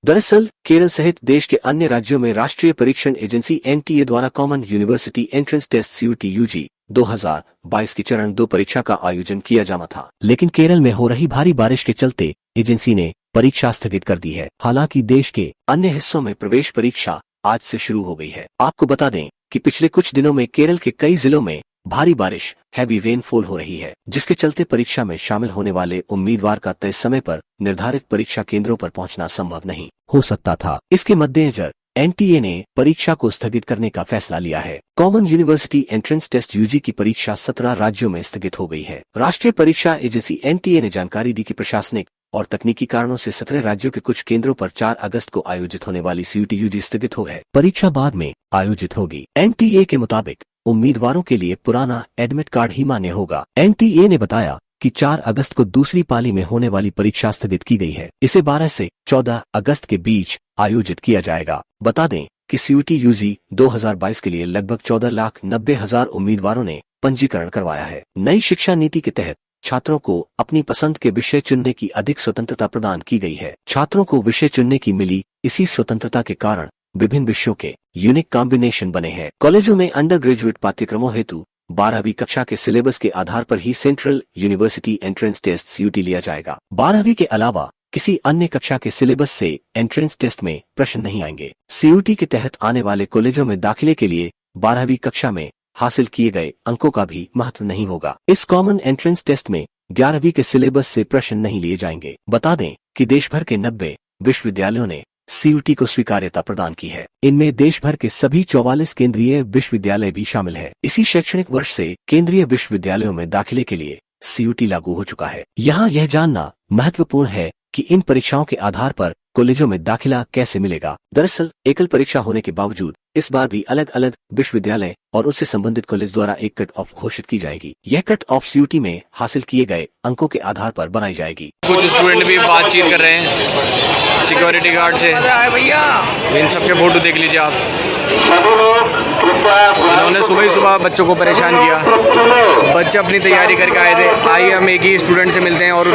दरअसल केरल सहित देश के अन्य राज्यों में राष्ट्रीय परीक्षण एजेंसी एनटीए द्वारा common university entrance test CUET UG 2022 की चरण 2 परीक्षा का आयोजन किया जाना था, लेकिन केरल में हो रही भारी बारिश के चलते एजेंसी ने परीक्षा स्थगित कर दी है। हालांकि देश के अन्य हिस्सों में प्रवेश परीक्षा आज से शुरू हो गई है। आपको बता दें कि पिछले कुछ दिनों में केरल के कई जिलों में भारी बारिश हैवी रेनफॉल हो रही है, जिसके चलते परीक्षा में शामिल होने वाले उम्मीदवार का तय समय पर निर्धारित परीक्षा केंद्रों पर पहुंचना संभव नहीं हो सकता था। इसके मद्देनजर एनटीए ने परीक्षा को स्थगित करने का फैसला लिया है। Common university entrance test UG की परीक्षा 17 राज्यों में स्थगित हो गई है। राष्ट्रीय परीक्षा एजेंसी एनटीए ने जानकारी दी कि प्रशासनिक और तकनीकी कारणों से 17 राज्यों के कुछ केंद्रों पर 4 अगस्त को आयोजित होने वाली सीयूटी यूजी स्थगित हो गए। परीक्षा बाद में आयोजित होगी। एनटीए के मुताबिक उम्मीदवारों के लिए पुराना एडमिट कार्ड ही मान्य होगा। एनटीए ने बताया कि 4 अगस्त को दूसरी पाली में होने वाली परीक्षा स्थगित की गई है। इसे 12 से 14 अगस्त के बीच आयोजित किया जाएगा। बता दें कि सीयूटी यूजी 2022 के लिए लगभग 14,90,000 उम्मीदवारों ने पंजीकरण करवाया है। नई शिक्षा नीति के तहत छात्रों को अपनी पसंद के विषय चुनने की अधिक स्वतंत्रता प्रदान की गई है। छात्रों को विषय चुनने की मिली इसी स्वतंत्रता के कारण विभिन्न विषयों के यूनिक कॉम्बिनेशन बने हैं। कॉलेजों में अंडर ग्रेजुएट पाठ्यक्रमों हेतु 12वीं कक्षा के सिलेबस के आधार पर ही central university entrance test CUET लिया जाएगा। 12वीं के अलावा किसी अन्य कक्षा के सिलेबस से एंट्रेंस टेस्ट में प्रश्न नहीं आएंगे। सीयूटी के तहत आने वाले कॉलेजों में दाखिले के लिए 12वीं कक्षा में हासिल किए गए अंकों का भी महत्व नहीं होगा। इस कॉमन एंट्रेंस टेस्ट में 11वीं के सिलेबस से प्रश्न नहीं लिए जाएंगे। बता दें कि देश भर के 90 विश्वविद्यालयों ने सीयूटी को स्वीकार्यता प्रदान की है। इनमें देश भर के सभी 44 केंद्रीय विश्वविद्यालय भी शामिल है। इसी शैक्षणिक वर्ष से केंद्रीय विश्वविद्यालयों में दाखिले के लिए सीयूटी लागू हो चुका है। यहाँ यह जानना महत्वपूर्ण है कि इन परीक्षाओं के आधार पर कॉलेजों में दाखिला कैसे मिलेगा। दरअसल एकल परीक्षा होने के बावजूद इस बार भी अलग अलग विश्वविद्यालय और उससे संबंधित कॉलेज द्वारा एक कट ऑफ घोषित की जाएगी। यह कट ऑफ सीयूटी में हासिल किए गए अंकों के आधार पर बनाई जाएगी। कुछ स्टूडेंट भी बातचीत कर रहे हैं सिक्योरिटी गार्ड से। भैया इन सबके फोटो देख लीजिए आप। उन्होंने सुबह ही सुबह बच्चों को परेशान किया। बच्चे अपनी तैयारी करके आए थे। आइए हम एक ही स्टूडेंट से मिलते हैं और